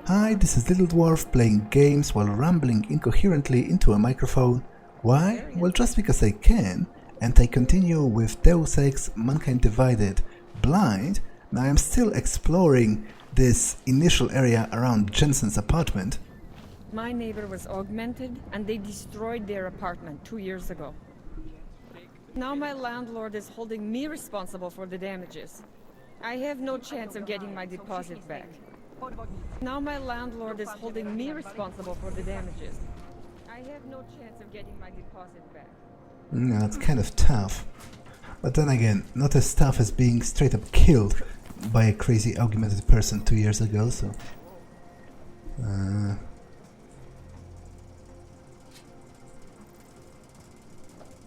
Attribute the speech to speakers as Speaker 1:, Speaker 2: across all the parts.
Speaker 1: Hi, this is Little Dwarf playing games while rambling incoherently into a microphone. Why? Well, just because I can, and I continue with Deus Ex, Mankind Divided, Blind. Now I'm still exploring this initial area around Jensen's apartment.
Speaker 2: My neighbor was augmented, and they destroyed their apartment 2 years ago. Now my landlord is holding me responsible for the damages. I have no chance of getting my deposit back. Now my landlord is holding me responsible for the damages. I have no chance of getting my deposit back.
Speaker 1: Yeah, it's kind of tough. But then again, not as tough as being straight up killed by a crazy augmented person 2 years ago, so...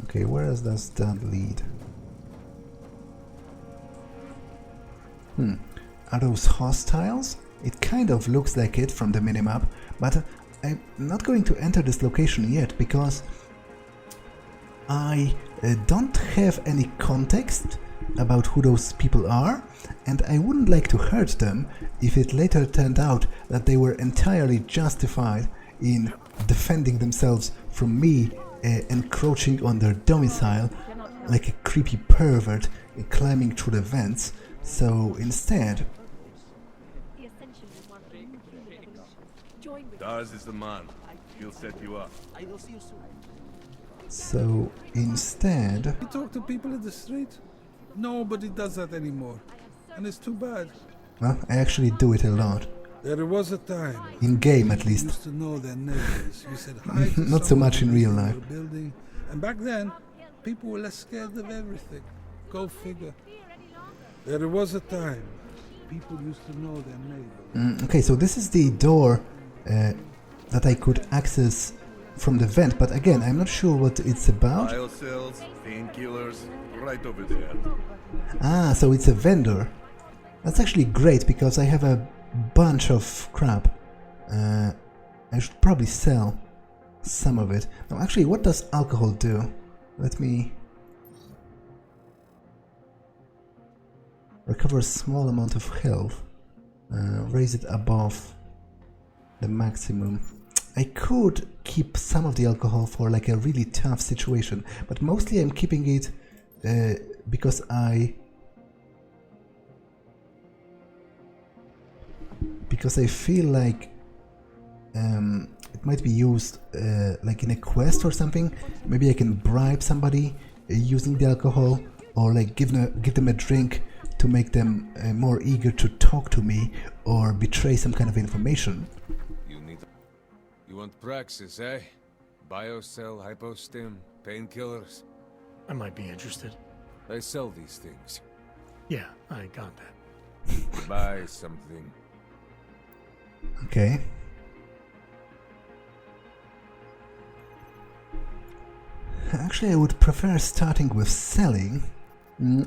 Speaker 1: Okay, where does that lead? Are those hostiles? It kind of looks like it from the minimap, but I'm not going to enter this location yet because I don't have any context about who those people are, and I wouldn't like to hurt them if it later turned out that they were entirely justified in defending themselves from me encroaching on their domicile like a creepy pervert climbing through the vents. So instead...
Speaker 3: Daz is the man. He'll set you up.
Speaker 1: So instead...
Speaker 4: You talk to people in the street? Nobody does that anymore. And it's too bad.
Speaker 1: Well, I actually do it a lot.
Speaker 4: There was a time.
Speaker 1: In game, at
Speaker 4: You
Speaker 1: least.
Speaker 4: used to know their neighbors. You said hi to
Speaker 1: Not so much in
Speaker 4: someone
Speaker 1: real
Speaker 4: in
Speaker 1: life.
Speaker 4: your building. And back then, people were less scared of everything. Go figure. There was a time. People used to know their neighbors.
Speaker 1: Okay, so this is the door that I could access from the vent, but again, I'm not sure what it's about.
Speaker 3: File cells, painkillers, right over there.
Speaker 1: Ah, so it's a vendor. That's actually great because I have a bunch of crap. I should probably sell some of it. Now, actually, what does alcohol do? Let me... Recover a small amount of health. Raise it above the maximum. I could keep some of the alcohol for like a really tough situation, but mostly I'm keeping it because I feel like it might be used like in a quest or something. Maybe I can bribe somebody using the alcohol, or like give them a drink to make them more eager to talk to me or betray some kind of information.
Speaker 5: You want praxis, eh? Biocell, hypostim, painkillers.
Speaker 6: I might be interested.
Speaker 5: They sell these things.
Speaker 6: Yeah, I got that.
Speaker 5: Buy something.
Speaker 1: Okay. Actually, I would prefer starting with selling.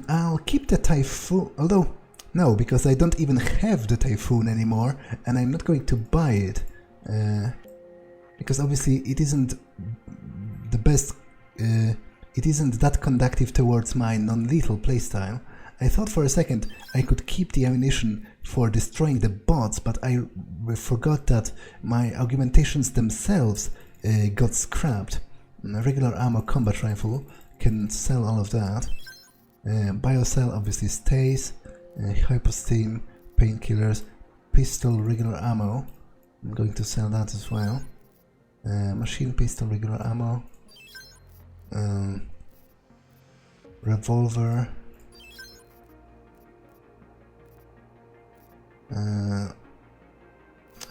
Speaker 1: I'll keep the Typhoon, although, no, because I don't even have the Typhoon anymore, and I'm not going to buy it. Because obviously it isn't the best, it isn't that conductive towards my non-lethal playstyle. I thought for a second I could keep the ammunition for destroying the bots, but I forgot that my augmentations themselves got scrapped. A regular ammo combat rifle can sell all of that. Biocell obviously stays. Hypostim, painkillers, pistol, regular ammo. I'm going to sell that as well. Machine pistol, regular ammo. Revolver.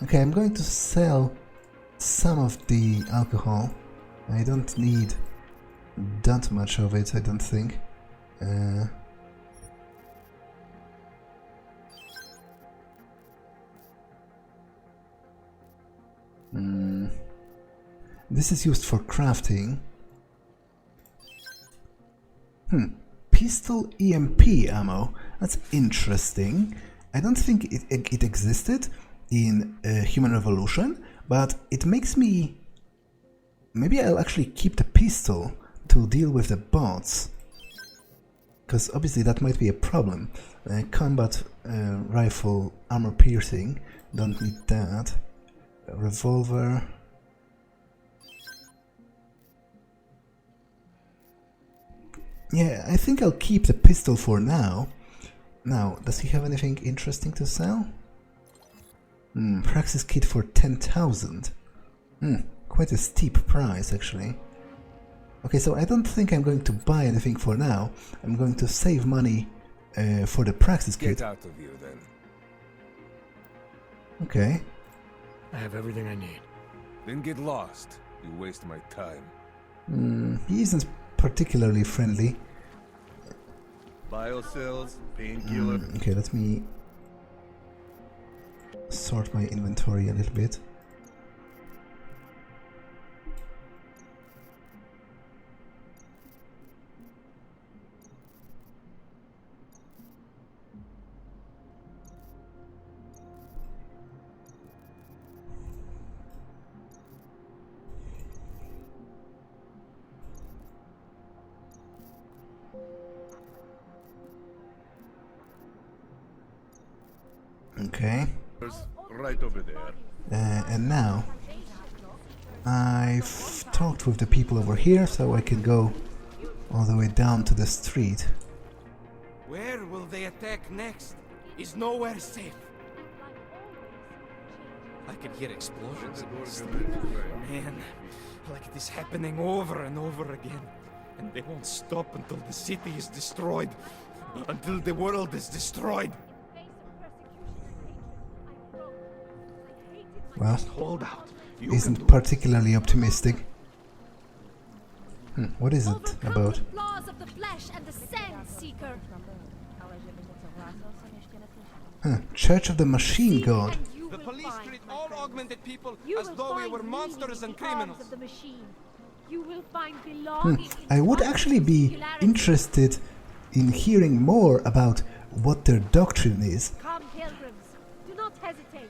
Speaker 1: Okay, I'm going to sell some of the alcohol. I don't need that much of it, I don't think. This is used for crafting. Pistol EMP ammo. That's interesting. I don't think it existed in Human Revolution, but it makes me... Maybe I'll actually keep the pistol to deal with the bots. Because obviously that might be a problem. Combat rifle, armor piercing. Don't need that. Revolver. Yeah, I think I'll keep the pistol for now. Now, does he have anything interesting to sell? Praxis kit for 10,000. Quite a steep price, actually. Okay, so I don't think I'm going to buy anything for now. I'm going to save money for the Praxis kit.
Speaker 5: Get out of here, then.
Speaker 1: Okay.
Speaker 6: I have everything I need.
Speaker 5: Then get lost. You waste my time.
Speaker 1: He isn't particularly friendly.
Speaker 3: Biocells, painkiller.
Speaker 1: Okay, let me sort my inventory a little bit. Okay.
Speaker 3: Right over there.
Speaker 1: And now I've talked with the people over here, so I can go all the way down to the street.
Speaker 7: Where will they attack next? Is nowhere safe. I can hear explosions in the street. Man, like it is happening over and over again. And they won't stop until the city is destroyed. Until the world is destroyed.
Speaker 1: Well,
Speaker 7: Hold out. You
Speaker 1: isn't particularly optimistic. What is it about?
Speaker 8: Laws of the flesh and the sense seeker.
Speaker 1: Church of the Machine God.
Speaker 7: The police treat all augmented people as though we were monsters and criminals.
Speaker 8: Of the machine. You will find belonging
Speaker 1: I would actually be interested in hearing more about what their doctrine is.
Speaker 8: Come, pilgrims. Do not hesitate.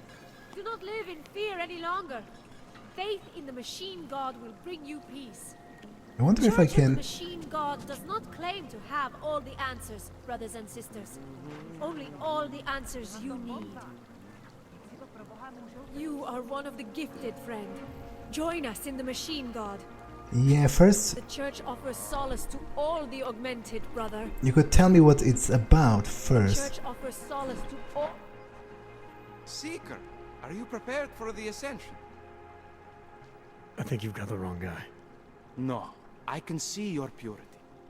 Speaker 8: Do not live in fear any longer. Faith in the machine god will bring you peace.
Speaker 1: I wonder if I
Speaker 8: Church of the
Speaker 1: can...
Speaker 8: machine god does not claim to have all the answers, brothers and sisters. Only all the answers you need. You are one of the gifted, friend. Join us in the machine god.
Speaker 1: Yeah, first
Speaker 8: The church offers solace to all the augmented, brother.
Speaker 1: you could tell me what it's about
Speaker 8: The
Speaker 1: first.
Speaker 8: church offers solace to all.
Speaker 7: Seeker, are you prepared for the ascension?
Speaker 6: I think you've got the wrong guy.
Speaker 7: No, I can see your purity.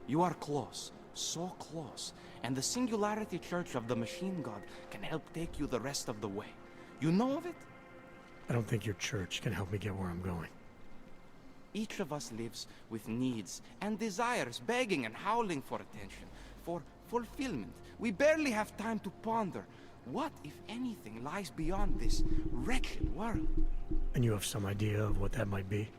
Speaker 7: You are close, so close. And the Singularity Church of the Machine God can help take you the rest of the way. You know of it?
Speaker 6: I don't think your church can help me get where I'm going.
Speaker 7: Each of us lives with needs and desires, begging and howling for attention, for fulfillment. We barely have time to ponder. What, if anything, lies beyond this wretched world?
Speaker 6: And you have some idea of what that might be?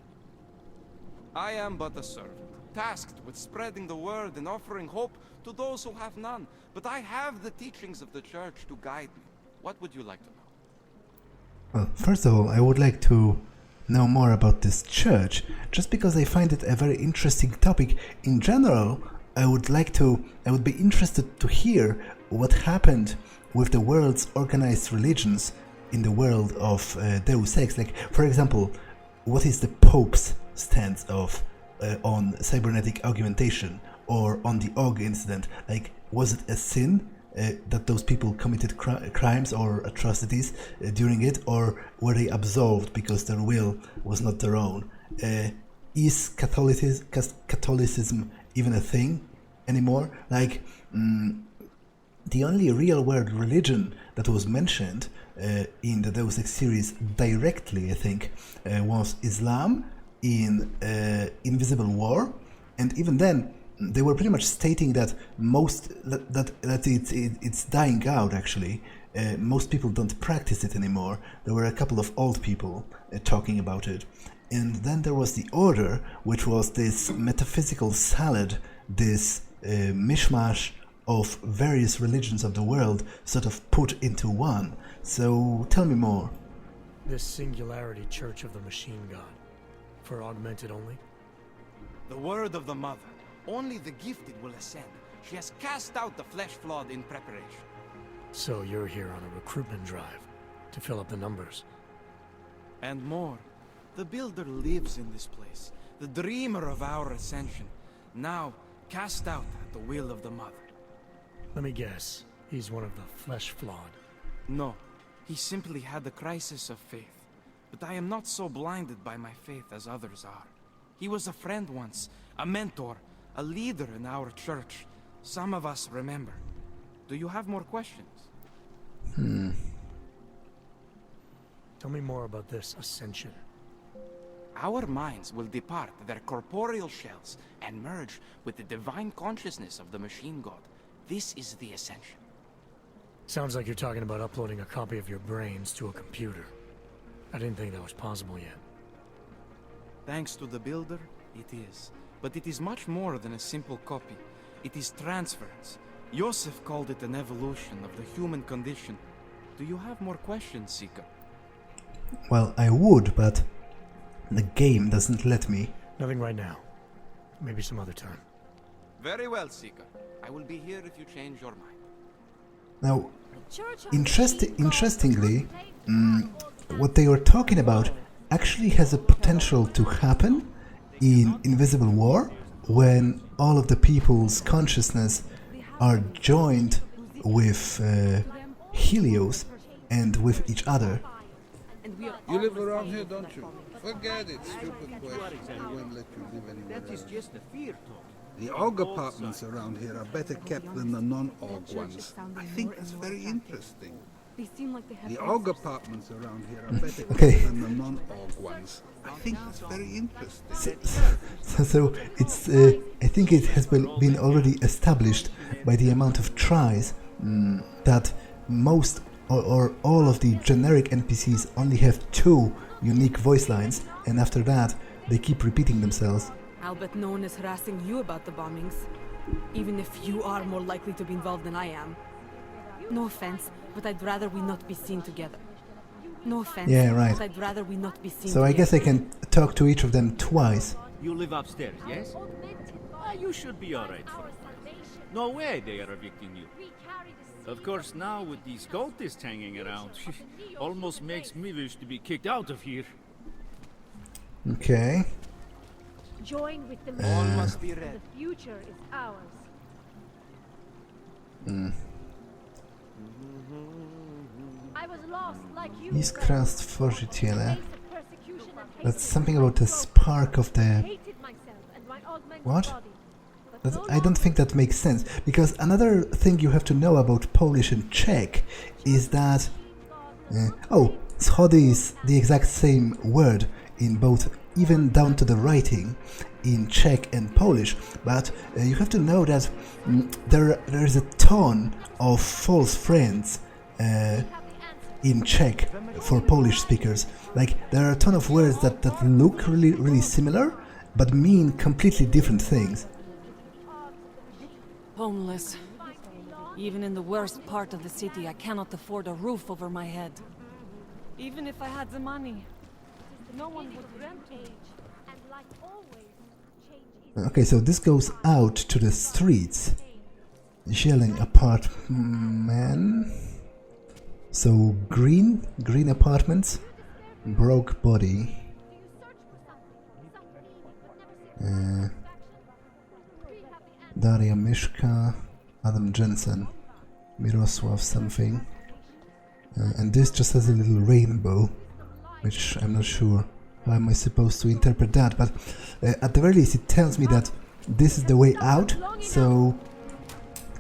Speaker 7: I am but a servant, tasked with spreading the word and offering hope to those who have none. But I have the teachings of the church to guide me. What would you like to know?
Speaker 1: Well, first of all, I would like to know more about this church, just because I find it a very interesting topic. In general, I would be interested to hear what happened with the world's organized religions in the world of Deus Ex. Like, for example, what is the Pope's stance on cybernetic augmentation, or on the AUG incident? Like, was it a sin that those people committed crimes or atrocities during it, or were they absolved because their will was not their own? Is Catholicism even a thing anymore? Like, the only real world religion that was mentioned in the Deus Ex series directly, I think, was Islam in Invisible War, and even then they were pretty much stating that it's dying out. Actually, most people don't practice it anymore. There were a couple of old people talking about it, and then there was the Order, which was this metaphysical salad, this mishmash of various religions of the world sort of put into one. So tell me more.
Speaker 6: This Singularity Church of the Machine God. For augmented only?
Speaker 7: The word of the Mother. Only the gifted will ascend. She has cast out the flesh flawed in preparation.
Speaker 6: So you're here on a recruitment drive to fill up the numbers.
Speaker 7: And more. The Builder lives in this place, the dreamer of our ascension, now cast out at the will of the Mother.
Speaker 6: Let me guess. He's one of the flesh-flawed.
Speaker 7: No, he simply had a crisis of faith. But I am not so blinded by my faith as others are. He was a friend once, a mentor, a leader in our church. Some of us remember. Do you have more questions?
Speaker 6: Tell me more about this ascension.
Speaker 7: Our minds will depart their corporeal shells and merge with the divine consciousness of the machine god. This is the ascension.
Speaker 6: Sounds like you're talking about uploading a copy of your brains to a computer. I didn't think that was possible yet.
Speaker 7: Thanks to the Builder, it is. But it is much more than a simple copy. It is transference. Joseph called it an evolution of the human condition. Do you have more questions, Seeker?
Speaker 1: Well, I would, but the game doesn't let me.
Speaker 6: Nothing right now. Maybe some other time.
Speaker 7: Very well, Seeker. I will be here if you change your mind.
Speaker 1: Now, interestingly, what they were talking about actually has a potential to happen in Invisible War, when all of the people's consciousness are joined with Helios and with each other.
Speaker 4: You live around here, don't you? Forget it, stupid question. They won't let you live anywhere else.
Speaker 9: just a fear talk.
Speaker 4: The AUG apartments around here are better kept than the non-AUG ones. I think that's very interesting.
Speaker 8: They seem like they have
Speaker 4: The
Speaker 8: answers.
Speaker 4: AUG apartments around here are better
Speaker 1: Okay.
Speaker 4: kept than the non-AUG ones. I think that's very interesting.
Speaker 1: So it's, I think it has been already established by the amount of tries that most or all of the generic NPCs only have 2 unique voice lines, and after that they keep repeating themselves.
Speaker 10: I'll bet no one is harassing you about the bombings, even if you are more likely to be involved than I am. No offense, but I'd rather we not be seen together. No offense,
Speaker 1: Yeah, right.
Speaker 10: but I'd rather we not be seen
Speaker 1: So I
Speaker 10: together.
Speaker 1: guess I can talk to each of them twice.
Speaker 9: You live upstairs, yes? You should be alright for it. No way they are evicting you. Of course, now with these cultists hanging around, almost makes me wish to be kicked out of here.
Speaker 1: Okay.
Speaker 8: Join with the
Speaker 7: All
Speaker 8: mission.
Speaker 7: must be read.
Speaker 8: The future is ours. I was lost like you.
Speaker 1: Iskra stworzyciele.
Speaker 8: Face of persecution and hate.
Speaker 1: That's something about the spark of the...
Speaker 8: Hated myself and my augmented
Speaker 1: What?
Speaker 8: body. But no
Speaker 1: I don't think that makes sense, because another thing you have to know about Polish and Czech is that... schody is the exact same word in both, even down to the writing, in Czech and Polish, but you have to know that there is a ton of false friends in Czech for Polish speakers. Like, there are a ton of words that look really similar, but mean completely different things.
Speaker 10: Homeless. Even in the worst part of the city, I cannot afford a roof over my head. Even if I had the money, no one would rent me.
Speaker 8: And like always, change is
Speaker 1: Okay, so this goes out to the streets. Zieleń apartment. So green apartments, broke body. Daria Miszka, Adam Jensen, Mirosław something. And this just has a little rainbow, which I'm not sure how am I supposed to interpret that, but at the very least it tells me that this is the way out, so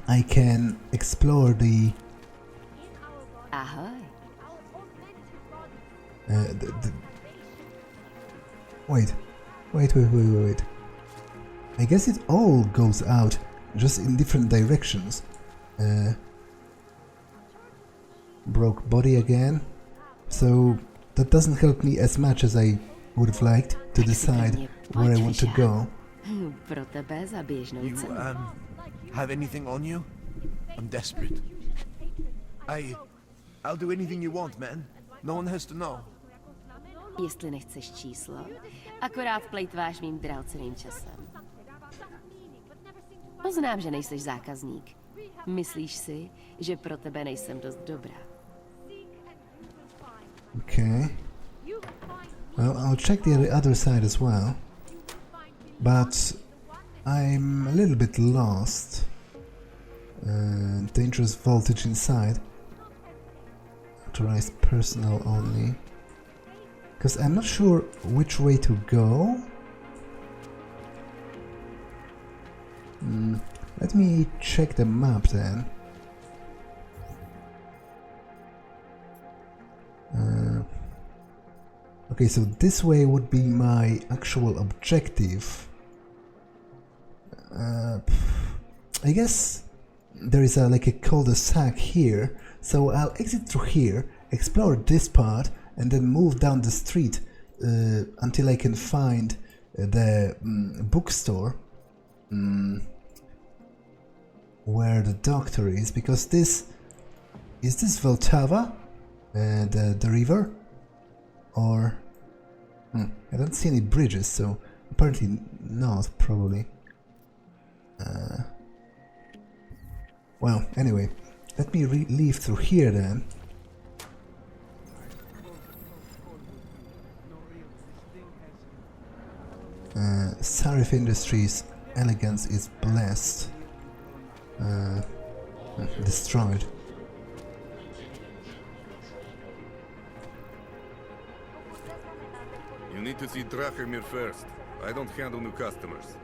Speaker 1: I can explore the...
Speaker 8: Ahoy.
Speaker 1: Wait. I guess it all goes out, just in different directions. Broke body again. So that doesn't help me as much as I would have liked to decide where I want to go.
Speaker 11: You,
Speaker 3: have anything on you? I'm desperate. I'll do anything you want, man. No one has to know.
Speaker 11: Jestli nechceš číslo, akorát plejtváš mým drahoceným časem. Poznám, že nejseš zákazník. Myslíš si, že pro tebe nejsem dost dobrá?
Speaker 1: Okay. Well, I'll check the other side as well. But I'm a little bit lost. Dangerous voltage inside. Authorized personnel only. Because I'm not sure which way to go. Let me check the map then. Okay, so this way would be my actual objective. I guess there is like a cul-de-sac here, so I'll exit through here, explore this part, and then move down the street until I can find the bookstore where the doctor is, because this Vltava, the river, or I don't see any bridges, so apparently not, probably. Well, anyway, let me leave through here then. Sarif Industries' elegance is blessed. Destroyed.
Speaker 5: You need to see Drachemir first. I don't handle new customers.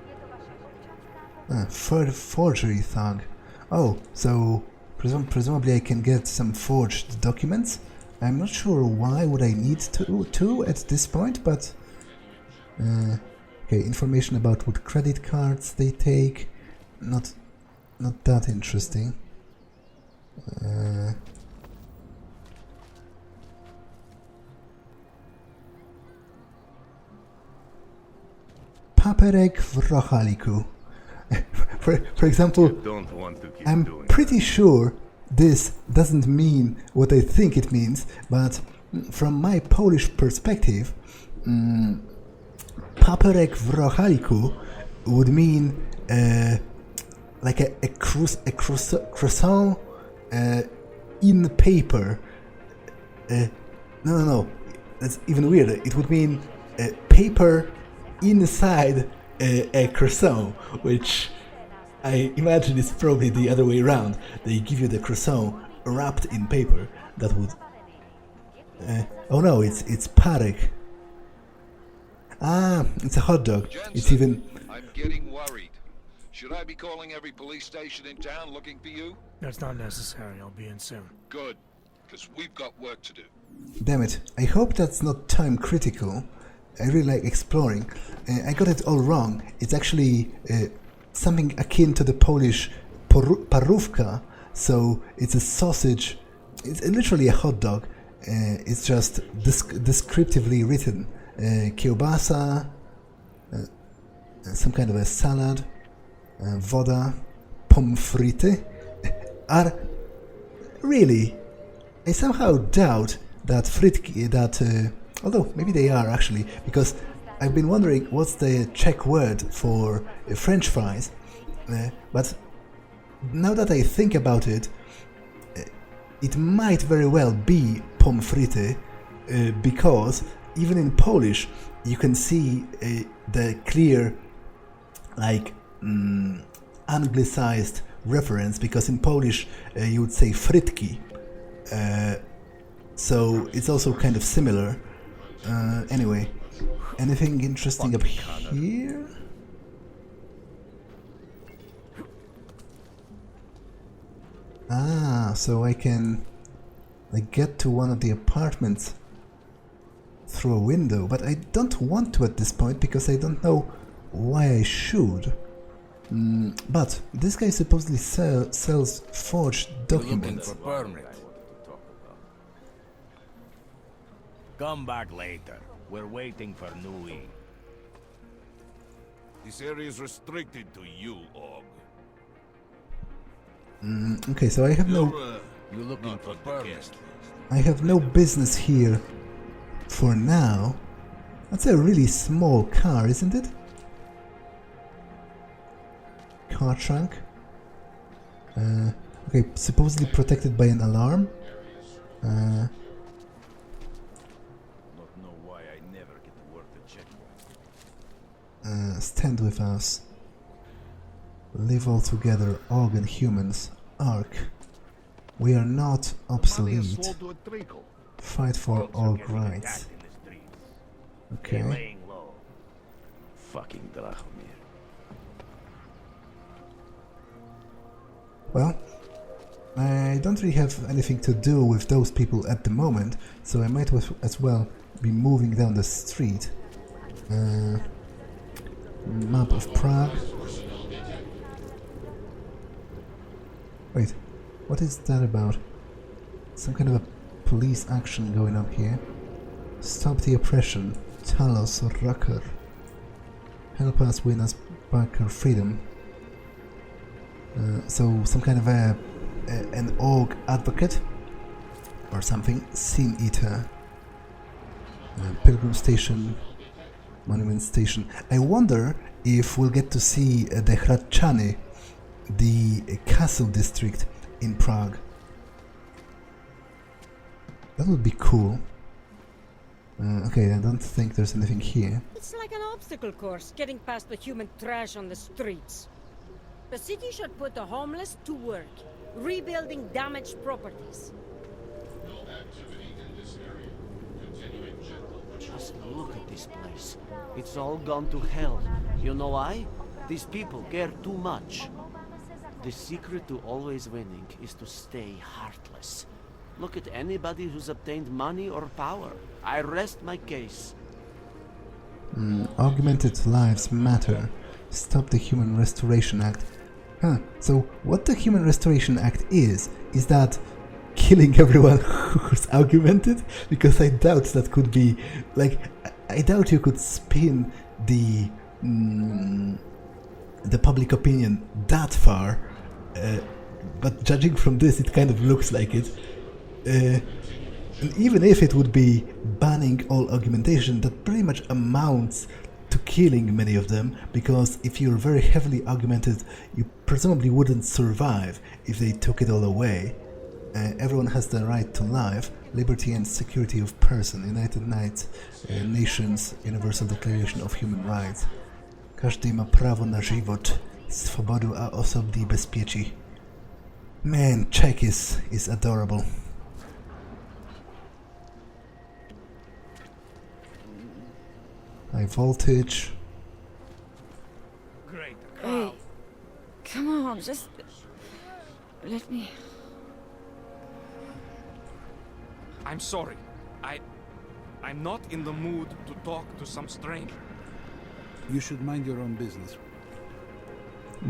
Speaker 1: Forgery thug. Oh, so presumably I can get some forged documents. I'm not sure why would I need to at this point, but okay, information about what credit cards they take. Not that interesting. Paperek w rochaliku. For example, I'm pretty sure this doesn't mean what I think it means, but from my Polish perspective, paperek w rochaliku would mean like a croissant in paper. No, that's even weirder. It would mean paper inside a croissant, which I imagine is probably the other way around. They give you the croissant wrapped in paper. That would... oh no, it's parek. Ah, it's a hot dog.
Speaker 12: Jensen,
Speaker 1: it's even...
Speaker 12: I'm getting worried. Should I be calling every police station in town looking for you?
Speaker 6: That's not necessary. I'll be in soon.
Speaker 12: Good, because we've got work to do.
Speaker 1: Damn it, I hope that's not time critical. I really like exploring. I got it all wrong. It's actually something akin to the Polish parówka. So it's a sausage. It's literally a hot dog. It's just descriptively written. Kiełbasa, some kind of a salad, woda, pommes frites. Are really? I somehow doubt that frytki, although maybe they are actually, because I've been wondering what's the Czech word for French fries, but now that I think about it, it might very well be pommes frites, because even in Polish you can see the clear, like, anglicized reference, because in Polish you would say frytki, so it's also kind of similar. Anyway, anything interesting up here? Ah, so I can get to one of the apartments through a window, but I don't want to at this point because I don't know why I should. But this guy supposedly sells forged documents.
Speaker 13: Come back later. We're waiting for Nui.
Speaker 12: This area is restricted to you, Og.
Speaker 1: Okay, so I have
Speaker 13: You're looking for permit.
Speaker 1: I have no business here for now. That's a really small car, isn't it? Car trunk. Okay, supposedly protected by an alarm.
Speaker 13: Not know why I never get to work the checkpoint.
Speaker 1: Stand with us. Live all together, org and humans. Arc. We are not obsolete. Fight for org rights. Okay.
Speaker 13: Fucking Drachomir.
Speaker 1: Well, I don't really have anything to do with those people at the moment, so I might as well be moving down the street. Map of Prague. Wait, what is that about? Some kind of a police action going on here. Stop the oppression. Talos Rucker. Help us win us back our freedom. So some kind of an org advocate or something. Sin Eater. Pilgrim Station. Monument Station. I wonder if we'll get to see the Hradčany, the castle district in Prague. That would be cool. Okay, I don't think there's anything here.
Speaker 14: It's like an obstacle course, getting past the human trash on the streets. The city should put the homeless to work, rebuilding damaged properties.
Speaker 15: Just look at this place. It's all gone to hell. You know why? These people care too much. The secret to always winning is to stay heartless. Look at anybody who's obtained money or power. I rest my case.
Speaker 1: Augmented lives matter. Stop the Human Restoration Act. Huh, so what the Human Restoration Act is that killing everyone who's augmented? Because I doubt that could be, like, I doubt you could spin the public opinion that far, but judging from this, it kind of looks like it. And even if it would be banning all augmentation, that pretty much amounts to killing many of them, because if you're very heavily augmented, you presumably wouldn't survive if they took it all away. Everyone has the right to life, liberty and security of person. United Nations Universal Declaration of Human Rights. Każdy ma prawo na żywot, swobodę a osobnej bezpieczeństwie. Man, Czech is adorable. High voltage.
Speaker 9: Great.
Speaker 2: Hey, come on, just let me.
Speaker 7: I'm sorry. I'm not in the mood to talk to some stranger.
Speaker 4: You should mind your own business.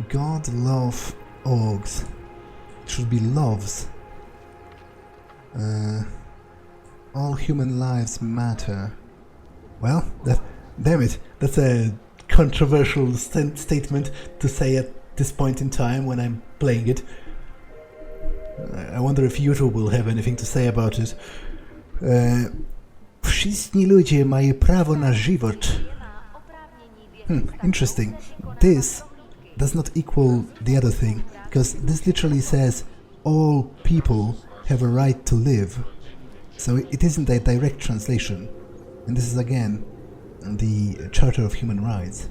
Speaker 1: God love orgs. It should be loves. All human lives matter. Well, damn it, that's a controversial statement to say at this point in time when I'm playing it. I wonder if YouTube will have anything to say about it. Wszyscy ludzie mają prawo na żywot. Interesting. This does not equal the other thing, because this literally says all people have a right to live. So it isn't a direct translation. And this is again the Charter of Human Rights.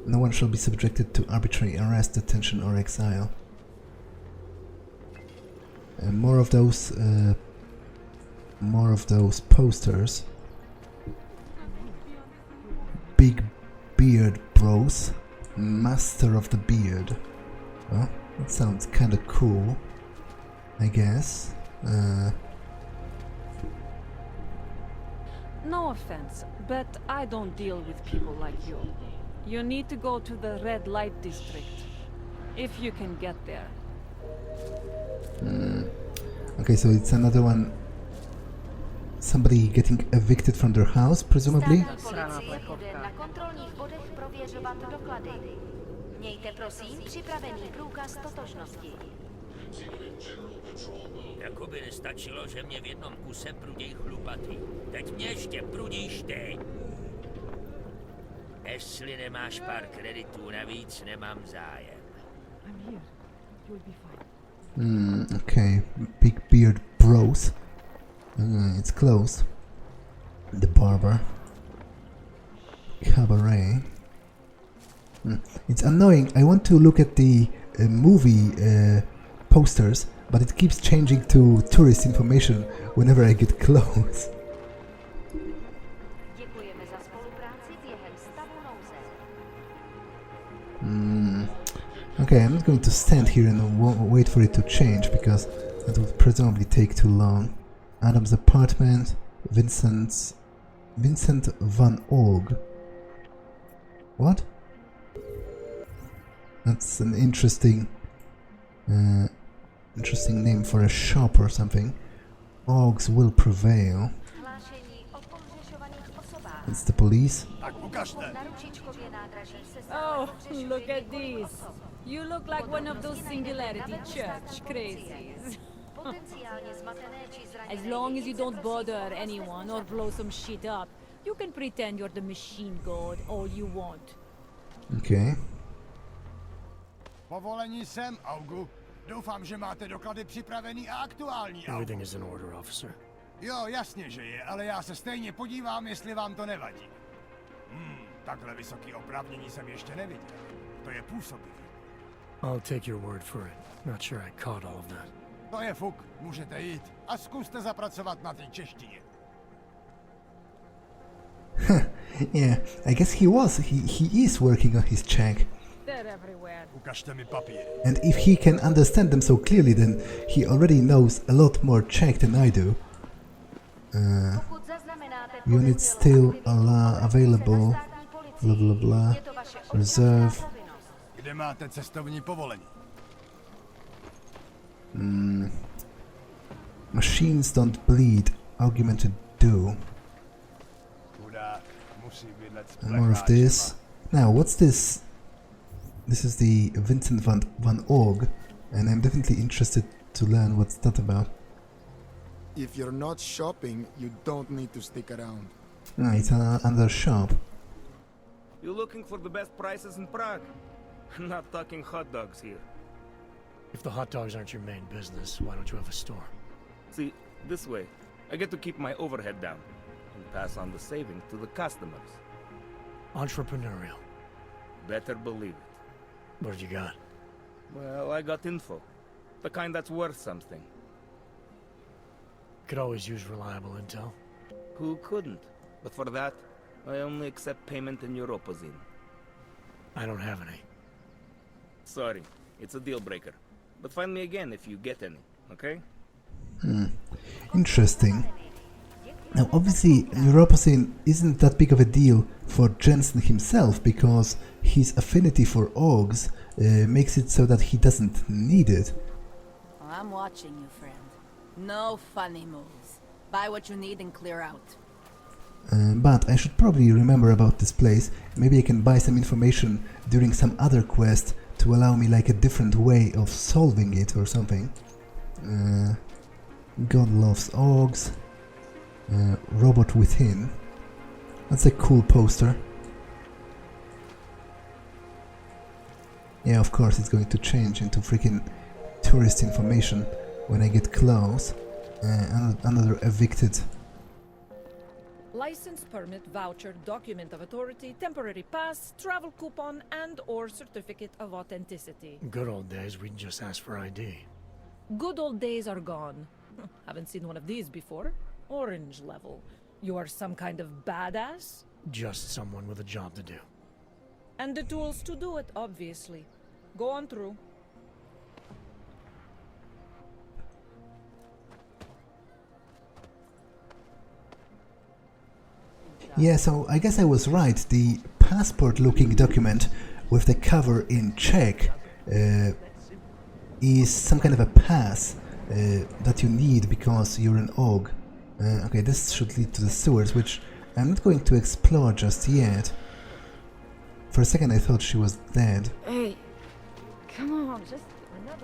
Speaker 1: No one shall be subjected to arbitrary arrest, detention or exile. More of those posters. Big beard bros. Master of the beard. Well, that sounds kinda cool, I guess.
Speaker 14: No offense, but I don't deal with people like you. You need to go to the red light district, if you can get there.
Speaker 1: Okay, so it's another one. Somebody getting evicted from their house, presumably.
Speaker 16: Na kontrolních bodech prověřovat doklady. Mějte prosím připravený průkaz totožnosti.
Speaker 17: Jakoby nestačilo, že mě v jednom kuse pruděj chlupatý. Teď mě ještě prudíš ty. Jestli nemáš pár kreditů navíc, nemám zájem.
Speaker 10: You'll be fine.
Speaker 1: Okay, big beard bros. It's closed. The barber. Cabaret. It's annoying. I want to look at the movie posters, but it keeps changing to tourist information whenever I get close. Okay, I'm not going to stand here and wait for it to change, because that would presumably take too long. Adam's apartment, Vincent van Ogh. What? That's an interesting name for a shop or something. Oghs will prevail. It's the police.
Speaker 18: Oh, look at this. You look like one of those Singularity church crazies. As long as you don't bother anyone or blow some shit up, you can pretend you're the machine god all you want.
Speaker 1: Okay.
Speaker 19: Povolení sem, Augu. Doufám, že máte doklady připravený a aktuální.
Speaker 6: Everything is in order, officer.
Speaker 19: Jo, jasně, že je, ale já se stejně podívám, jestli vám to nevadí. Takhle vysoký oprávnění jsem ještě neviděl. To je působivé.
Speaker 6: I'll take your word for it. Not sure I caught all of that.
Speaker 19: To je fuk, můžete jít a zkuste zapracovat na té češtině.
Speaker 1: Yeah, I guess he is working on his Czech.
Speaker 18: They're everywhere.
Speaker 19: Ukažte mi papír.
Speaker 1: And if he can understand them so clearly, then he already knows a lot more Czech than I do. Units still available. Blah blah blah. Reserve.
Speaker 19: Kde máte cestovní povolení?
Speaker 1: Machines don't bleed. Augmented do. More of this. Now, what's this? This is the Vincent van Ogh, and I'm definitely interested to learn what's that about.
Speaker 20: If you're not shopping, you don't need to stick around.
Speaker 1: It's another shop.
Speaker 9: You looking for the best prices in Prague? Not talking hot dogs here.
Speaker 6: If the hot dogs aren't your main business, why don't you have a store?
Speaker 9: See, this way, I get to keep my overhead down and pass on the savings to the customers.
Speaker 6: Entrepreneurial.
Speaker 9: Better believe it.
Speaker 6: What you got?
Speaker 9: Well, I got info. The kind that's worth something.
Speaker 6: Could always use reliable intel.
Speaker 9: Who couldn't? But for that, I only accept payment in Europozine.
Speaker 6: I don't have any.
Speaker 9: Sorry, it's a deal breaker. But find me again if you get any, okay?
Speaker 1: Interesting. Now, obviously, Europozine isn't that big of a deal for Jensen himself, because his affinity for Oghs makes it so that he doesn't need it.
Speaker 21: I'm watching you, friend. No funny moves. Buy what you need and clear out.
Speaker 1: But I should probably remember about this place. Maybe I can buy some information during some other quest to allow me like a different way of solving it or something. God loves Oghs. Robot Within. That's a cool poster. Yeah, of course it's going to change into freaking tourist information when I get close. Another evicted.
Speaker 22: License, permit, voucher, document of authority, temporary pass, travel coupon, and or certificate of authenticity.
Speaker 6: Good old days, we'd just ask for ID.
Speaker 22: Good old days are gone. Haven't seen one of these before. Orange level. You are some kind of badass?
Speaker 6: Just someone with a job to do.
Speaker 22: And the tools to do it, obviously. Go on through.
Speaker 1: Yeah, so I guess I was right. The passport-looking document with the cover in Czech is some kind of a pass that you need because you're an Ogh. Okay, this should lead to the sewers, which I'm not going to explore just yet. For a second I thought she was dead.
Speaker 23: Hey, come on,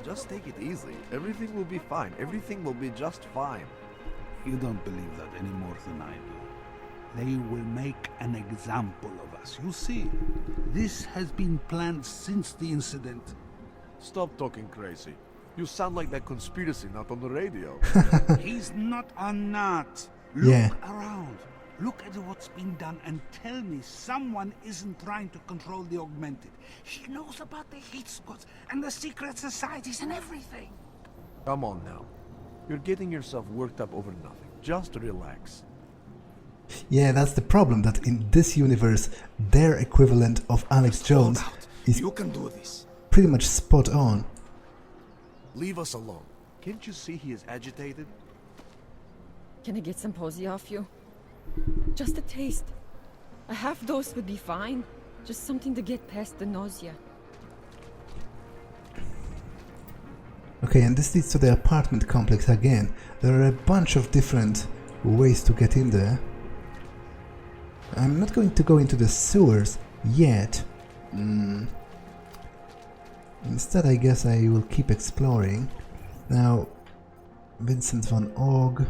Speaker 3: Just take it easy. Everything will be fine. Everything will be just fine.
Speaker 4: You don't believe that any more than I do. They will make an example of us. You see, this has been planned since the incident.
Speaker 3: Stop talking crazy. You sound like that conspiracy nut on the radio.
Speaker 4: He's not a nut. Look
Speaker 1: Yeah.
Speaker 4: around. Look at what's been done and tell me someone isn't trying to control the augmented. He knows about the heat squads and the secret societies and everything.
Speaker 3: Come on now. You're getting yourself worked up over nothing. Just relax.
Speaker 1: Yeah, that's the problem, that in this universe, their equivalent of Alex Jones is
Speaker 19: You can do this.
Speaker 1: pretty much spot on.
Speaker 3: Leave us alone. Can't you see he is agitated?
Speaker 2: Can I get some posy off you? Just a taste. A half dose would be fine. Just something to get past the nausea.
Speaker 1: Okay, and this leads to the apartment complex again. There are a bunch of different ways to get in there. I'm not going to go into the sewers yet. Instead, I guess I will keep exploring. Now, Vincent van Gogh.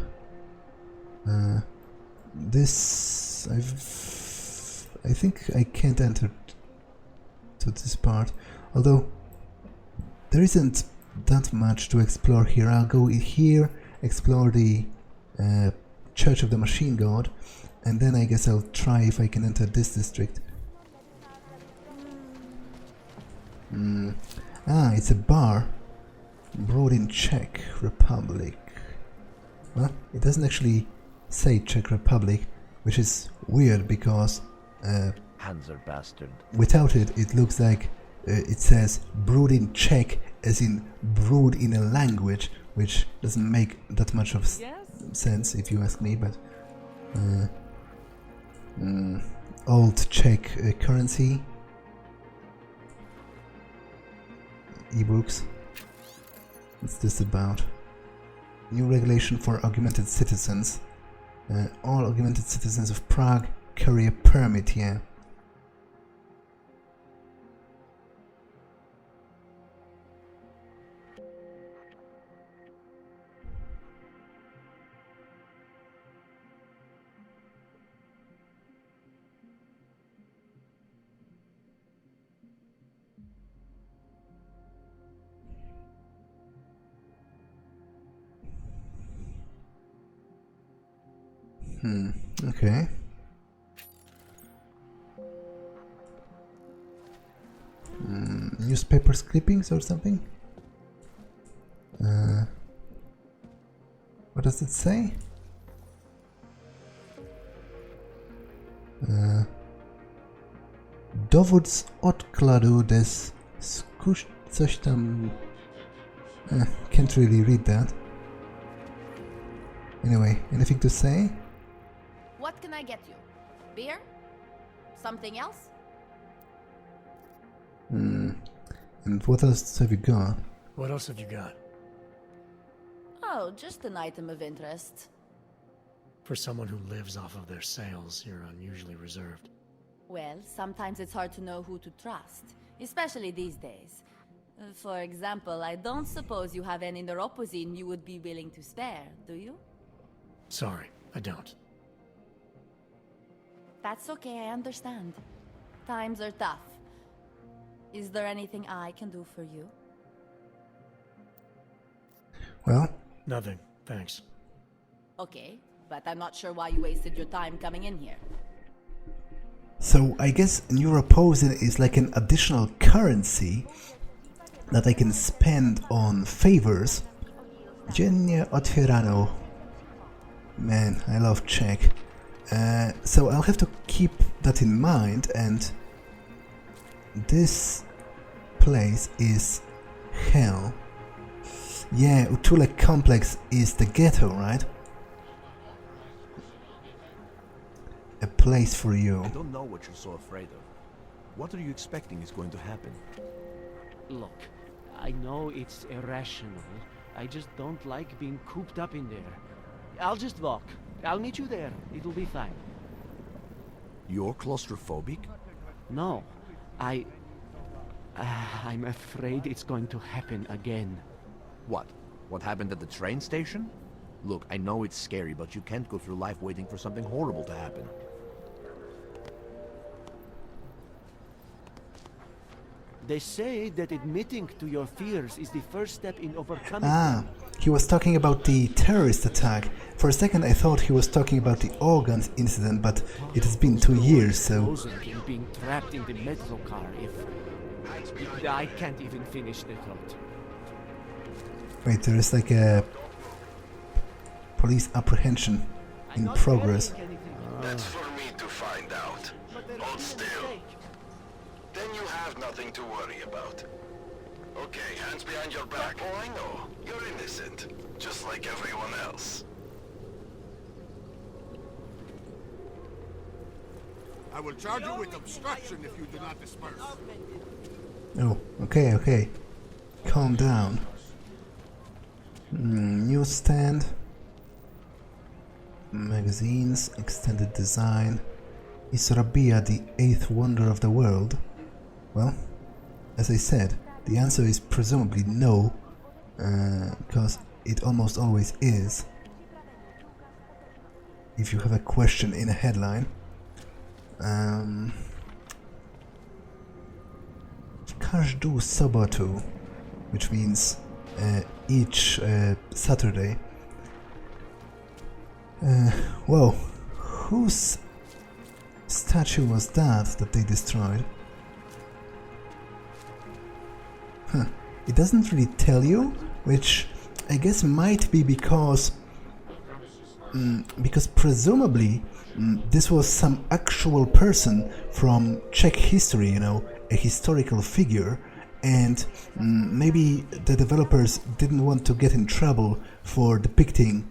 Speaker 1: This... I think I can't enter to this part. Although, there isn't that much to explore here. I'll go here, explore the Church of the Machine God, and then I guess I'll try if I can enter this district. Ah, it's a bar. Brewed in Czech Republic. Well, it doesn't actually say Czech Republic, which is weird because
Speaker 13: Hands are bastard.
Speaker 1: without it, it looks like it says brewed in Czech, as in brewed in a language, which doesn't make that much of sense if you ask me, but old Czech currency, ebooks. What's this about? New regulation for augmented citizens. All augmented citizens of Prague carry a permit, yeah. Okay. Newspaper clippings or something? What does it say? Dowód z odkladu des coś tam... can't really read that. Anyway, anything to say?
Speaker 21: What can I get you? Beer? Something else?
Speaker 1: And what else have you got?
Speaker 6: What else have you got?
Speaker 21: Oh, just an item of interest.
Speaker 6: For someone who lives off of their sales, you're unusually reserved.
Speaker 21: Well, sometimes it's hard to know who to trust, especially these days. For example, I don't suppose you have any neuropozyne you would be willing to spare, do you?
Speaker 6: Sorry, I don't.
Speaker 21: That's okay, I understand. Times are tough. Is there anything I can do for you?
Speaker 1: Well?
Speaker 6: Nothing, thanks.
Speaker 21: Okay, but I'm not sure why you wasted your time coming in here.
Speaker 1: So I guess neuropozyne is like an additional currency that I can spend on favors. Dziennie otwierano. Man, I love Czech. So I'll have to keep that in mind, and this place is hell. Yeah, Utule complex is the ghetto, right? A place for you.
Speaker 3: I don't know what you're so afraid of. What are you expecting is going to happen?
Speaker 15: Look, I know it's irrational. I just don't like being cooped up in there. I'll just walk. I'll meet you there. It'll be fine.
Speaker 3: You're claustrophobic?
Speaker 15: No, I'm afraid it's going to happen again.
Speaker 3: What? What happened at the train station? Look, I know it's scary, but you can't go through life waiting for something horrible to happen.
Speaker 15: They say that admitting to your fears is the first step in overcoming
Speaker 1: Ah,
Speaker 15: them.
Speaker 1: he was talking about the terrorist attack. For a second I thought he was talking about the organs incident, but it has been 2 years, so...
Speaker 15: Frozen in being trapped in the metro car if I can't even finish the thought.
Speaker 1: Wait, there is like a police apprehension in progress.
Speaker 5: That's for me to find out. Hold still. Then you have nothing to worry about. Okay, hands behind your back. Oh, I know. You're innocent. Just like everyone else.
Speaker 19: I will charge you with obstruction if you do not disperse.
Speaker 1: Oh, okay, okay. Calm down. Newsstand. Magazines, extended design. Is Rabia the 8th wonder of the world? Well, as I said, the answer is presumably no, because it almost always is. If you have a question in a headline. Każdą sobotę, which means each Saturday. Whoa, whose statue was that they destroyed? Huh. It doesn't really tell you, which I guess might be because presumably this was some actual person from Czech history, you know, a historical figure, and maybe the developers didn't want to get in trouble for depicting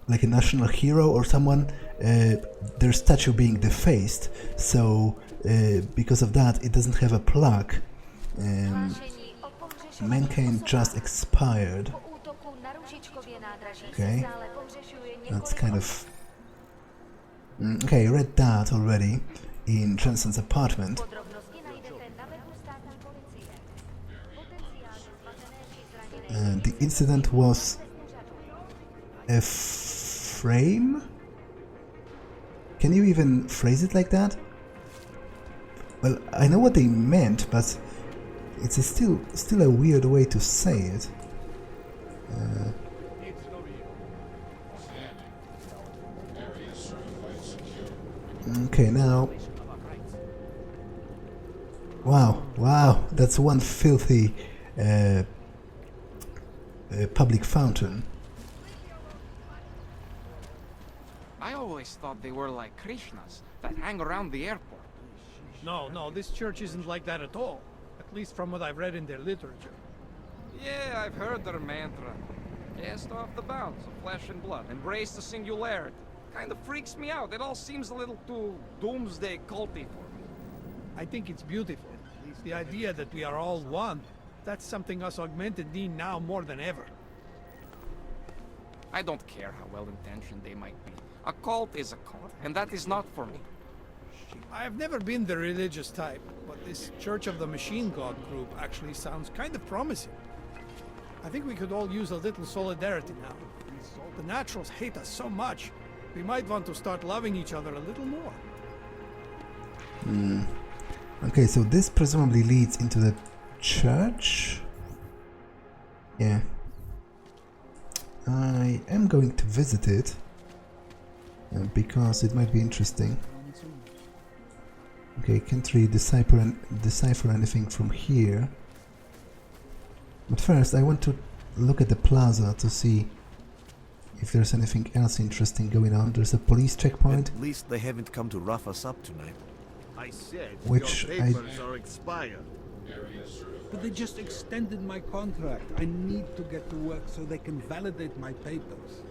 Speaker 1: like a national hero or someone, their statue being defaced, so because of that it doesn't have a plaque. Mankind just expired. Okay, that's kind of... okay, I read that already in Jensen's apartment. The incident was a frame? Can you even phrase it like that? Well, I know what they meant, but it's still a weird way to say it. Okay, now... Wow, that's one filthy public fountain.
Speaker 7: I always thought they were like Krishnas that hang around the airport.
Speaker 8: No, this church isn't like that at all. At least from what I've read in their literature.
Speaker 7: Yeah, I've heard their mantra. Cast off the bounds of flesh and blood. Embrace the singularity. Kind of freaks me out. It all seems a little too doomsday culty for me.
Speaker 8: I think it's beautiful. It's the idea that we are all one. That's something us augmented need now more than ever.
Speaker 7: I don't care how well-intentioned they might be. A cult is a cult, and that is not for me.
Speaker 8: I have never been the religious type, but this Church of the Machine God group actually sounds kind of promising. I think we could all use a little solidarity now. The naturals hate us so much, we might want to start loving each other a little more.
Speaker 1: Okay, so this presumably leads into the church? Yeah. I am going to visit it, because it might be interesting. Okay, can't really decipher anything from here. But first I want to look at the plaza to see if there's anything else interesting going on. There's a police checkpoint.
Speaker 11: At least they haven't come to rough us up tonight.
Speaker 4: I said
Speaker 1: Which
Speaker 4: your papers are expired. But they just extended my contract. I need to get to work so they can validate my papers.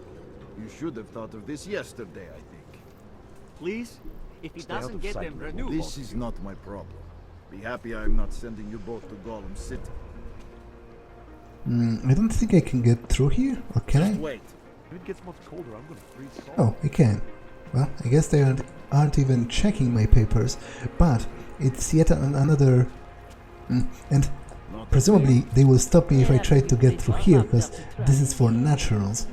Speaker 24: You should have thought of this yesterday, I think.
Speaker 15: Please? If he
Speaker 24: Stay out
Speaker 15: doesn't
Speaker 24: of
Speaker 15: get
Speaker 24: sight,
Speaker 15: them
Speaker 24: Lord.
Speaker 15: renewable...
Speaker 24: This is not my problem. Be happy I'm not sending you both to Gollum City.
Speaker 1: I don't think I can get through here, or can I?
Speaker 24: Wait.
Speaker 11: If it gets much colder, I'm gonna freeze solid.
Speaker 1: Oh, I can. Well, I guess they aren't even checking my papers, but it's yet another... and presumably they will stop me if I try to get through here, because this is for naturals.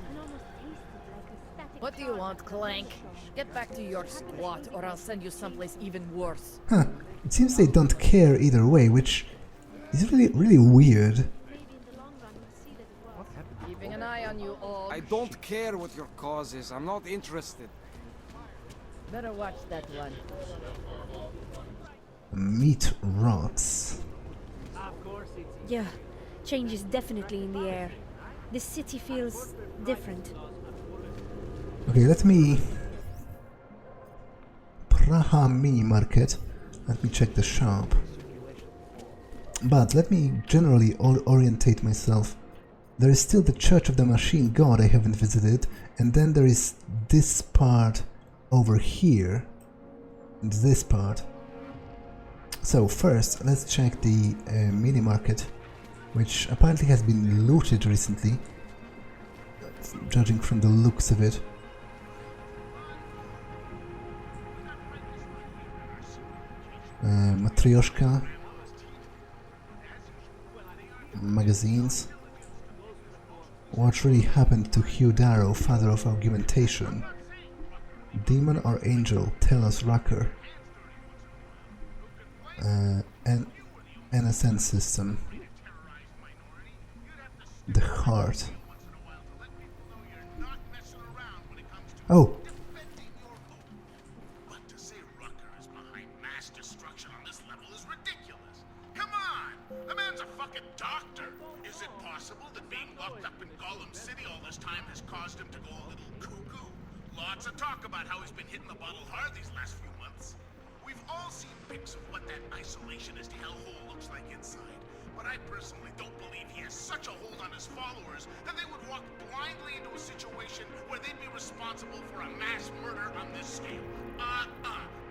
Speaker 22: What do you want, Clank? Get back to your squat, or I'll send you someplace even worse.
Speaker 1: Huh, it seems they don't care either way, which It's really weird.
Speaker 22: Keeping an eye on you all.
Speaker 7: I don't care what your cause is. I'm not interested.
Speaker 22: Better watch that one.
Speaker 1: Meat rots.
Speaker 12: Yeah, change is definitely in the air. This city feels different.
Speaker 1: Okay, let me... Praha mini market. Let me check the shop. But let me generally orientate myself. There is still the Church of the Machine God I haven't visited, and then there is this part over here, and this part. So first, let's check the mini market, which apparently has been looted recently, judging from the looks of it. Matryoshka, magazines. What really happened to Hugh Darrow, father of argumentation? Demon or angel? Tell us, Rucker. An NSN system. The heart. Oh!
Speaker 5: Lots of talk about how he's been hitting the bottle hard these last few months. We've all seen pics of what that isolationist hellhole looks like inside, but I personally don't believe he has such a hold on his followers that they would walk blindly into a situation where they'd be responsible for a mass murder on this scale.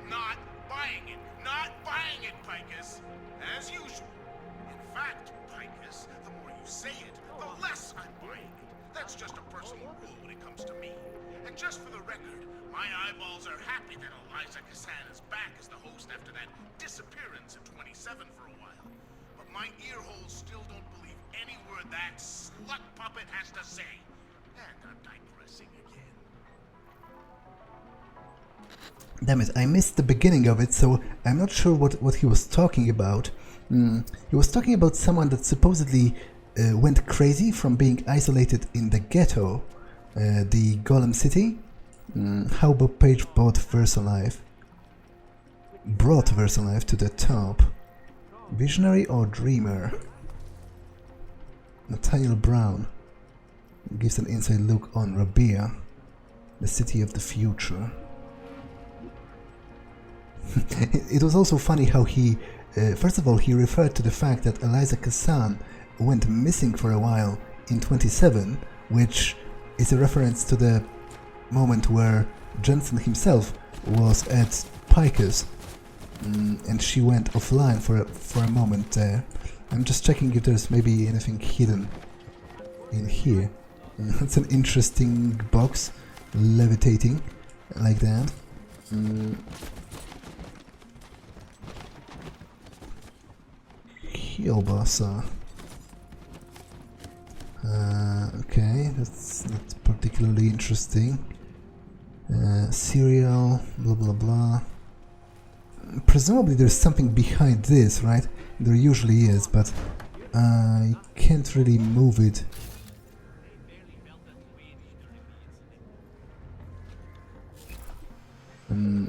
Speaker 5: Not buying it. Not buying it, Picus. As usual. In fact, Picus, the more you say it, the less I'm buying it. That's just a personal rule when it comes to me. And just for the record, my eyeballs are happy that Eliza Cassan is back as the host after that disappearance in 27 for a while. But my ear holes still don't believe any word that slut puppet has to say. And I'm digressing again.
Speaker 1: Damn it, I missed the beginning of it, so I'm not sure what he was talking about. He was talking about someone that supposedly went crazy from being isolated in the ghetto. The Golem City. How Bob Page brought Versalife to the top. Visionary or Dreamer? Nathaniel Brown gives an inside look on Rabia, the city of the future. It was also funny how he, first of all, he referred to the fact that Eliza Cassan went missing for a while in 27, which is a reference to the moment where Jensen himself was at Picus, and she went offline for a moment there. I'm just checking if there's maybe anything hidden in here. That's an interesting box, levitating like that. Kielbasa. Okay, that's not particularly interesting. Cereal, blah blah blah. Presumably there's something behind this, right? There usually is, but I can't really move it.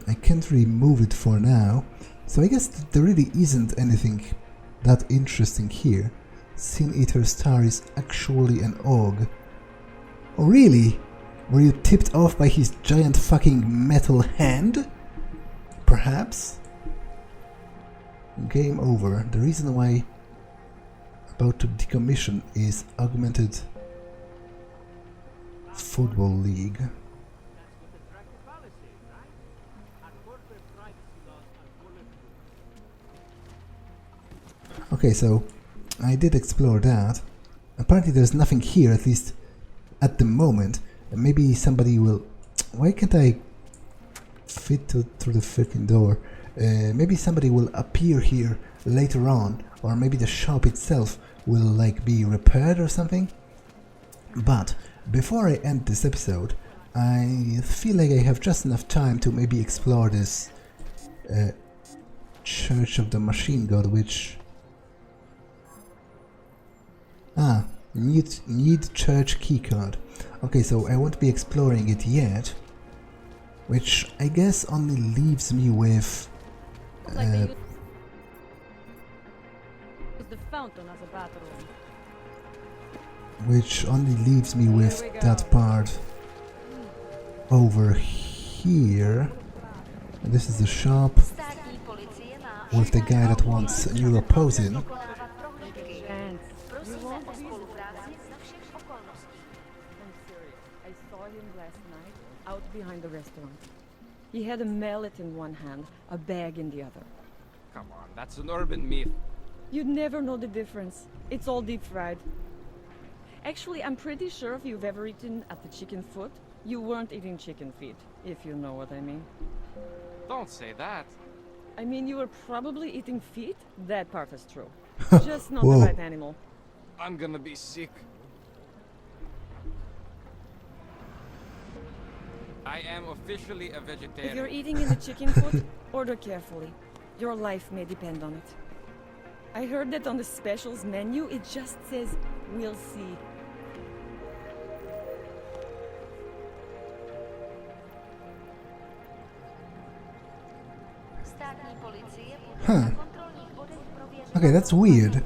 Speaker 1: I can't really move it for now, so I guess there really isn't anything that interesting here. Sin Eater Star is actually an Og. Oh really? Were you tipped off by his giant fucking metal hand? Perhaps? Game over. The reason why about to decommission is Augmented Football League. Okay, so I did explore that. Apparently there's nothing here, at least at the moment. Maybe somebody will... Why can't I fit through the freaking door? Maybe somebody will appear here later on, or maybe the shop itself will like be repaired or something. But before I end this episode, I feel like I have just enough time to maybe explore this Church of the Machine God, which Ah, need church keycard. Okay, so I won't be exploring it yet, which I guess only leaves me with
Speaker 18: the fountain as a bathroom.
Speaker 1: which only leaves me with that part over here. And this is the shop with the guy that wants neuroposin.
Speaker 2: Out behind the restaurant. He had a mallet in one hand, a bag in the other.
Speaker 7: Come on, that's an urban myth.
Speaker 2: You'd never know the difference. It's all deep fried. Actually, I'm pretty sure if you've ever eaten at the chicken foot, you weren't eating chicken feet, if you know what I mean.
Speaker 7: Don't say that.
Speaker 2: I mean, you were probably eating feet? That part is true. Just not
Speaker 1: Whoa.
Speaker 2: the right animal.
Speaker 7: I'm gonna be sick. I am officially a vegetarian.
Speaker 2: If you're eating in the chicken foot, order carefully. Your life may depend on it. I heard that on the specials menu, it just says, "We'll see."
Speaker 1: Huh. Okay, that's weird.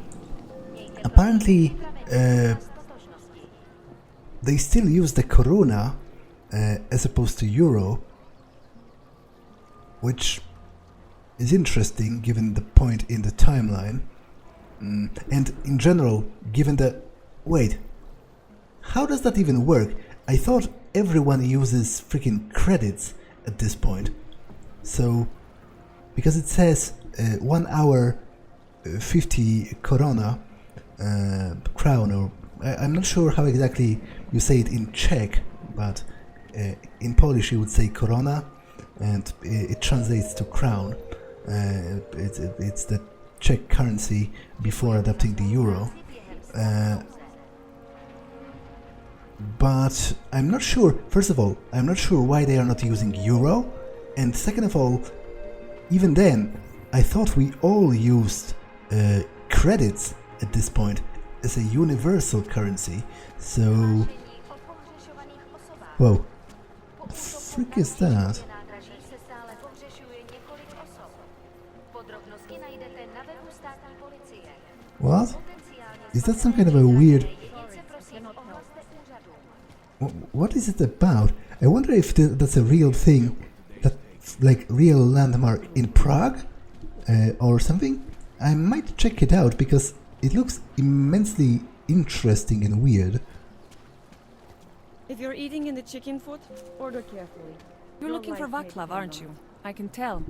Speaker 1: Apparently, they still use the koruna as opposed to euro, which is interesting given the point in the timeline. And in general, given the... Wait, how does that even work? I thought everyone uses freaking credits at this point. So, because it says 1 hour 50 korona crown, or I'm not sure how exactly you say it in Czech, but in Polish you would say korona, and it translates to crown. It's the Czech currency before adopting the euro. But I'm not sure, first of all, I'm not sure why they are not using euro, and second of all, even then, I thought we all used credits at this point as a universal currency, so... Whoa. What the frick is that? What? Is that some kind of a weird... What is it about? I wonder if that's a real thing, that like real landmark in Prague or something? I might check it out because it looks immensely interesting and weird.
Speaker 2: If you're eating in the chicken foot, order carefully.
Speaker 10: You're looking for Vaclav, aren't you? I can tell.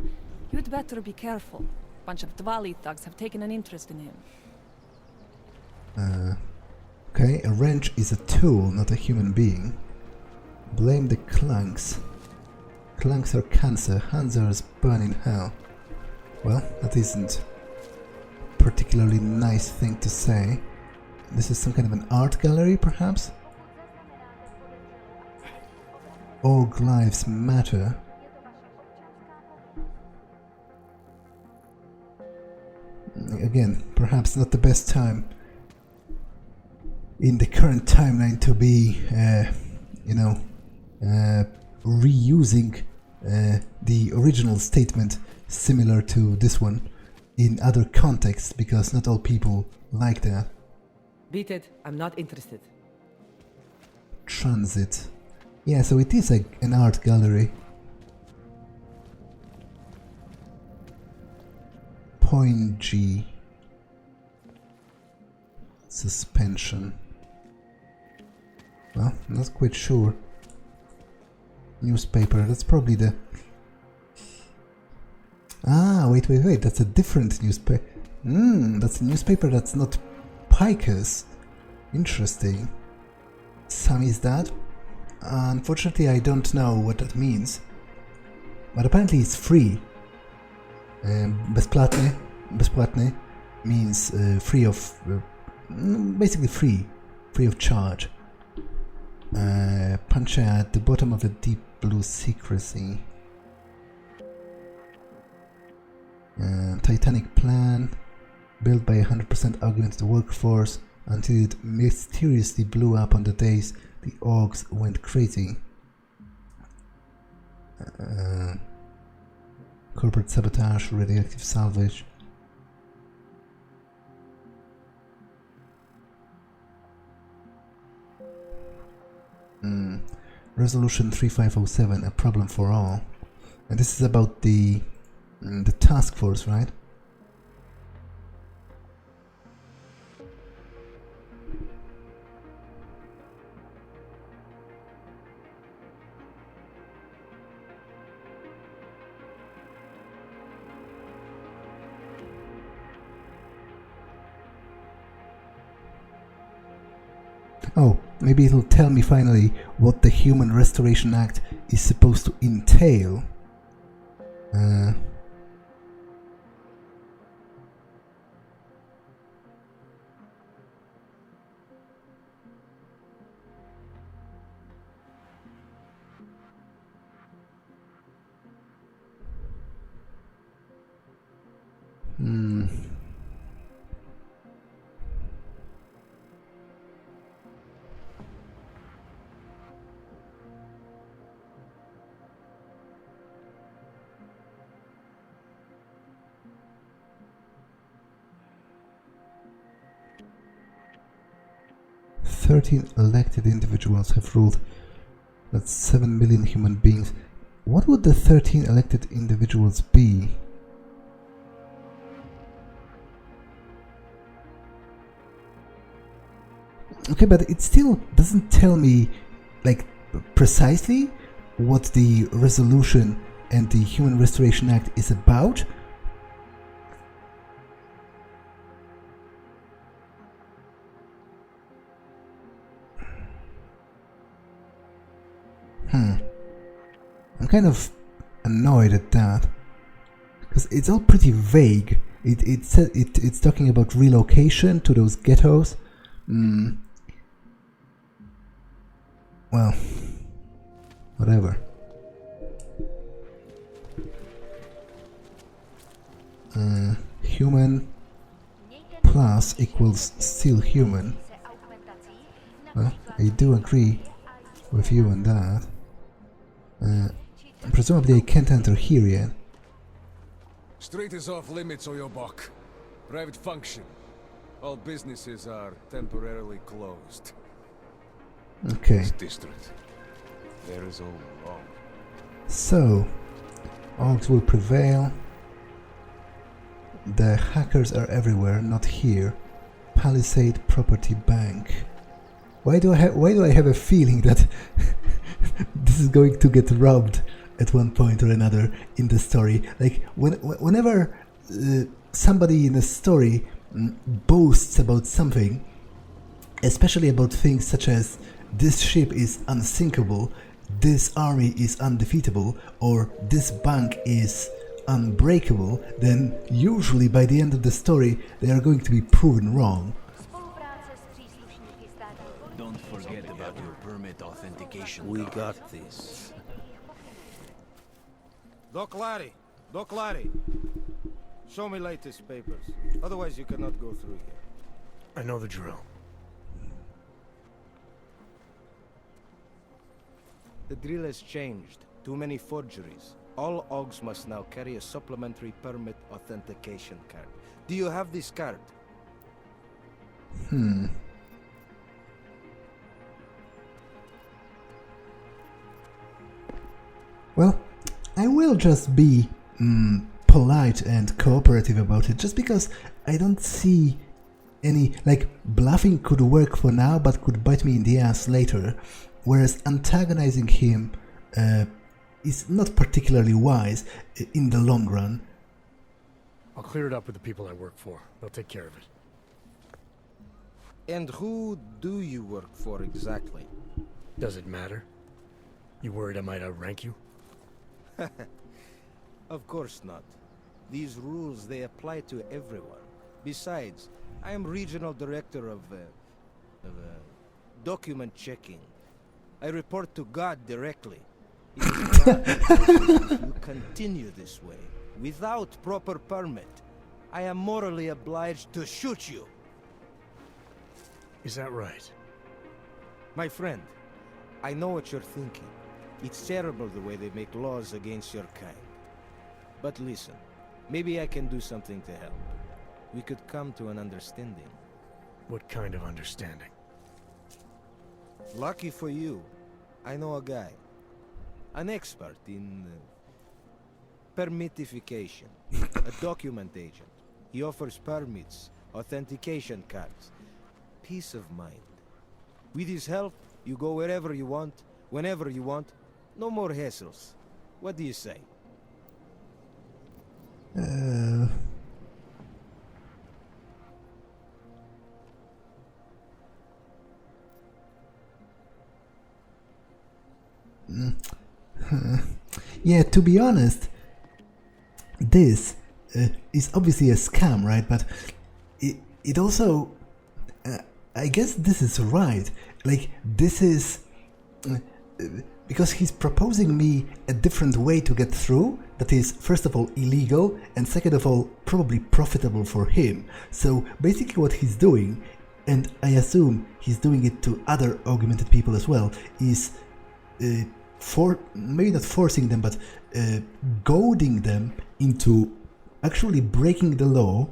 Speaker 10: You'd better be careful. A bunch of Dvali thugs have taken an interest in him.
Speaker 1: Okay, a wrench is a tool, not a human being. Blame the clunks. Clunks are cancer, Hanzars burn in hell. Well, that isn't a particularly nice thing to say. This is some kind of an art gallery, perhaps? All lives matter. Again, perhaps not the best time in the current timeline to be, reusing the original statement similar to this one in other contexts, because not all people like that.
Speaker 14: Beat it, I'm not interested.
Speaker 1: Transit. Yeah, so it is an art gallery. Point G. Suspension. Well, I'm not quite sure. Newspaper, that's probably the... Ah, wait, that's a different newspaper. That's a newspaper that's not Picus. Interesting. Samizdat? Unfortunately, I don't know what that means. But apparently it's free. Bezpłatny means free of... basically free of charge. Punch at the bottom of the deep blue secrecy. Titanic plan, built by 100% augmented workforce. until it mysteriously blew up on the days the orcs went crazy. Corporate sabotage, radioactive salvage. Resolution 3507, a problem for all. And this is about the task force, right? Oh, maybe it'll tell me finally what the Human Restoration Act is supposed to entail. "13 elected individuals have ruled. That's 7 million human beings." What would the 13 elected individuals be? Okay, but it still doesn't tell me, like, precisely what the resolution and the Human Restoration Act is about. I'm kind of annoyed at that, because it's all pretty vague. It's talking about relocation to those ghettos. Well, whatever. Human plus equals still human. Well, I do agree with you on that. Presumably I can't enter here yet.
Speaker 9: Street is off limits, Oyobok. Private function. All businesses are temporarily closed.
Speaker 1: Okay.
Speaker 9: This district. There is all wrong.
Speaker 1: So, orcs will prevail. The hackers are everywhere, not here. Palisade Property Bank. Why do I have a feeling that this is going to get robbed at one point or another in the story? Like, whenever somebody in a story boasts about something, especially about things such as this ship is unsinkable, this army is undefeatable, or this bank is unbreakable, then usually by the end of the story they are going to be proven wrong.
Speaker 3: Don't forget about your permit authentication.
Speaker 11: We got this.
Speaker 16: Doc Larry, show me latest papers. Otherwise you cannot go through here.
Speaker 6: I know the drill.
Speaker 16: The drill has changed. Too many forgeries. All OGs must now carry a supplementary permit authentication card. Do you have this card?
Speaker 1: Well, I will just be polite and cooperative about it, just because I don't see any, like, bluffing could work for now but could bite me in the ass later, whereas antagonizing him is not particularly wise in the long run.
Speaker 6: I'll clear it up with the people I work for. They'll take care of it.
Speaker 16: And who do you work for exactly?
Speaker 6: Does it matter? You worried I might outrank you?
Speaker 16: Of course not. These rules, they apply to everyone. Besides, I am regional director of document checking. I report to God directly. It is not if you continue this way, without proper permit, I am morally obliged to shoot you.
Speaker 6: Is that right?
Speaker 16: My friend, I know what you're thinking. It's terrible the way they make laws against your kind. But listen, maybe I can do something to help. We could come to an understanding.
Speaker 6: What kind of understanding?
Speaker 16: Lucky for you, I know a guy. An expert in permitification. A document agent. He offers permits, authentication cards. Peace of mind. With his help, you go wherever you want, whenever you want. No more hassles. What do you say?
Speaker 1: Yeah, to be honest, this is obviously a scam, right? But it also, I guess this is right. Like, this is because he's proposing me a different way to get through that is, first of all, illegal, and second of all, probably profitable for him. So basically what he's doing, and I assume he's doing it to other augmented people as well, is maybe not forcing them, but goading them into actually breaking the law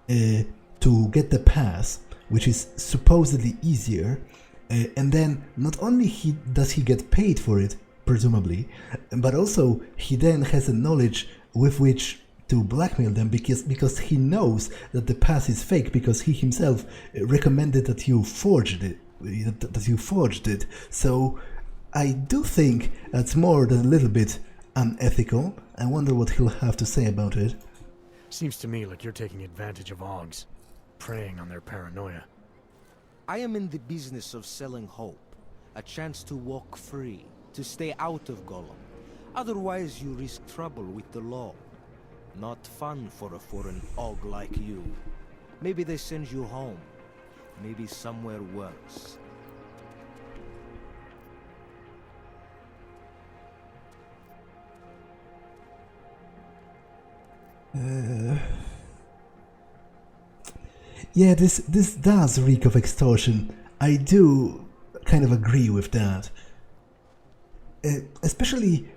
Speaker 1: to get the pass, which is supposedly easier. And then not only does he get paid for it, presumably, but also he then has a knowledge with which to blackmail them because he knows that the pass is fake because he himself recommended that you forged it. So I do think that's more than a little bit unethical. I wonder what he'll have to say about it.
Speaker 6: Seems to me like you're taking advantage of Augs, preying on their paranoia.
Speaker 16: I am in the business of selling hope. A chance to walk free, to stay out of Gollum. Otherwise you risk trouble with the law. Not fun for a foreign Aug like you. Maybe they send you home. Maybe somewhere worse.
Speaker 1: Yeah, this does reek of extortion. I do kind of agree with that. Especially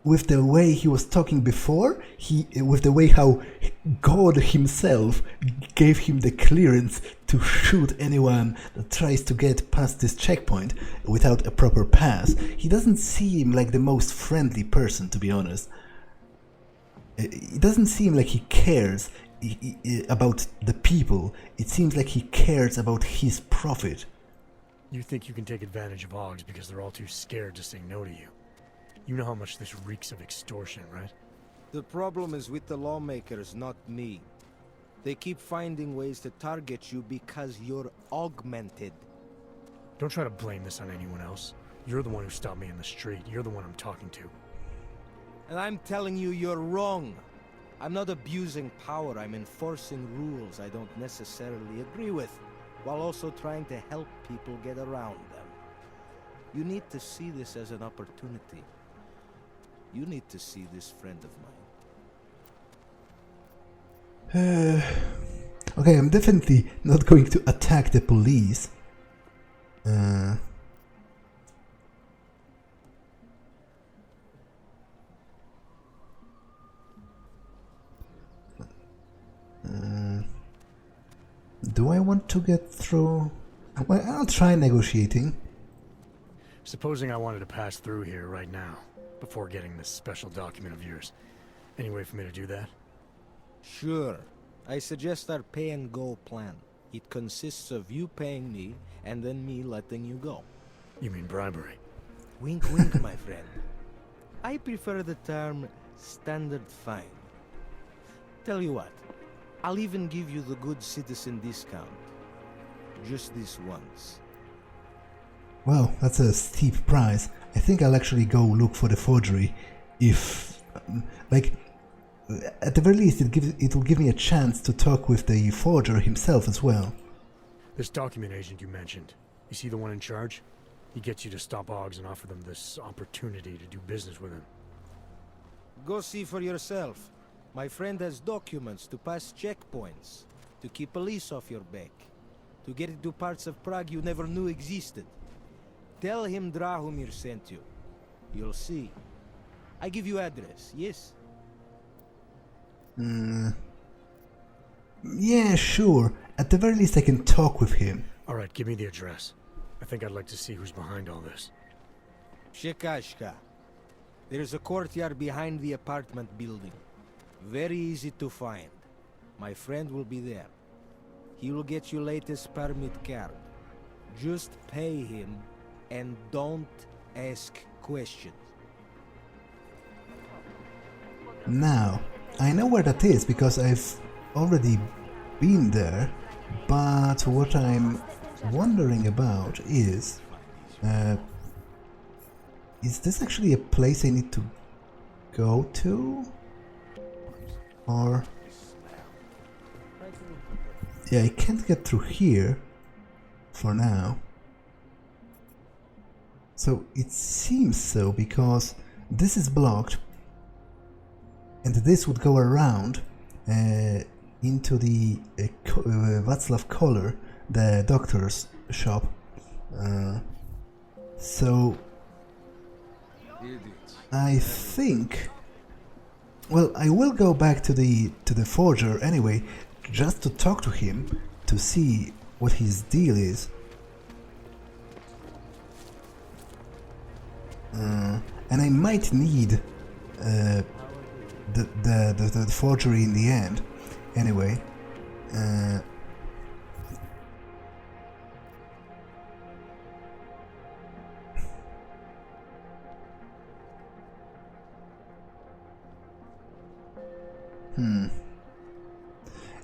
Speaker 1: with the way he was talking before, with the way how God himself gave him the clearance to shoot anyone that tries to get past this checkpoint without a proper pass. He doesn't seem like the most friendly person, to be honest. It doesn't seem like he cares about the people. It seems like he cares about his profit.
Speaker 6: You think you can take advantage of Augs because they're all too scared to say no to you. You know how much this reeks of extortion, right?
Speaker 16: The problem is with the lawmakers, not me. They keep finding ways to target you because you're augmented.
Speaker 6: Don't try to blame this on anyone else. You're the one who stopped me in the street. You're the one I'm talking to.
Speaker 16: And I'm telling you, you're wrong. I'm not abusing power, I'm enforcing rules I don't necessarily agree with, while also trying to help people get around them. You need to see this as an opportunity. You need to see this friend of
Speaker 1: mine. Okay, I'm definitely not going to attack the police. Do I want to get through? Well, I'll try negotiating.
Speaker 6: Supposing I wanted to pass through here right now, before getting this special document of yours. Any way for me to do that?
Speaker 16: Sure. I suggest our pay-and-go plan. It consists of you paying me, and then me letting you go.
Speaker 6: You mean bribery?
Speaker 16: Wink wink, my friend. I prefer the term standard fine. Tell you what, I'll even give you the good citizen discount. Just this once.
Speaker 1: Well, that's a steep price. I think I'll actually go look for the forgery. If, like, at the very least, it will give me a chance to talk with the forger himself as well.
Speaker 6: This document agent you mentioned, is he the one in charge? He gets you to stop Augs and offer them this opportunity to do business with him.
Speaker 16: Go see for yourself. My friend has documents to pass checkpoints, to keep police off your back, to get into parts of Prague you never knew existed. Tell him Drahomir sent you. You'll see. I give you address, yes?
Speaker 1: Yeah, sure. At the very least I can talk with him.
Speaker 6: Alright, give me the address. I think I'd like to see who's behind all this.
Speaker 16: Shekashka. There's a courtyard behind the apartment building. Very easy to find. My friend will be there. He will get you latest permit card. Just pay him and don't ask questions.
Speaker 1: Now, I know where that is because I've already been there, but what I'm wondering about is this actually a place I need to go to? Or... yeah, I can't get through here for now. So it seems so, because this is blocked and this would go around into the Václav Koller, the doctor's shop. So I think, well, I will go back to the forger anyway, just to talk to him, to see what his deal is. And I might need the forgery in the end. Anyway,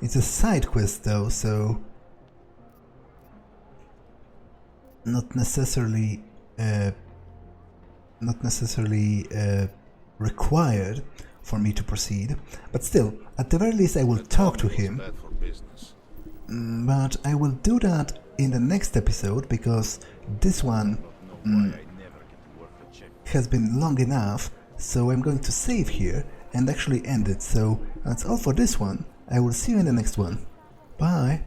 Speaker 1: it's a side quest though, so not necessarily required for me to proceed, but still, at the very least I will talk to him. But I will do that in the next episode, because this one has been long enough, so I'm going to save here and actually end it. So that's all for this one. I will see you in the next one. Bye!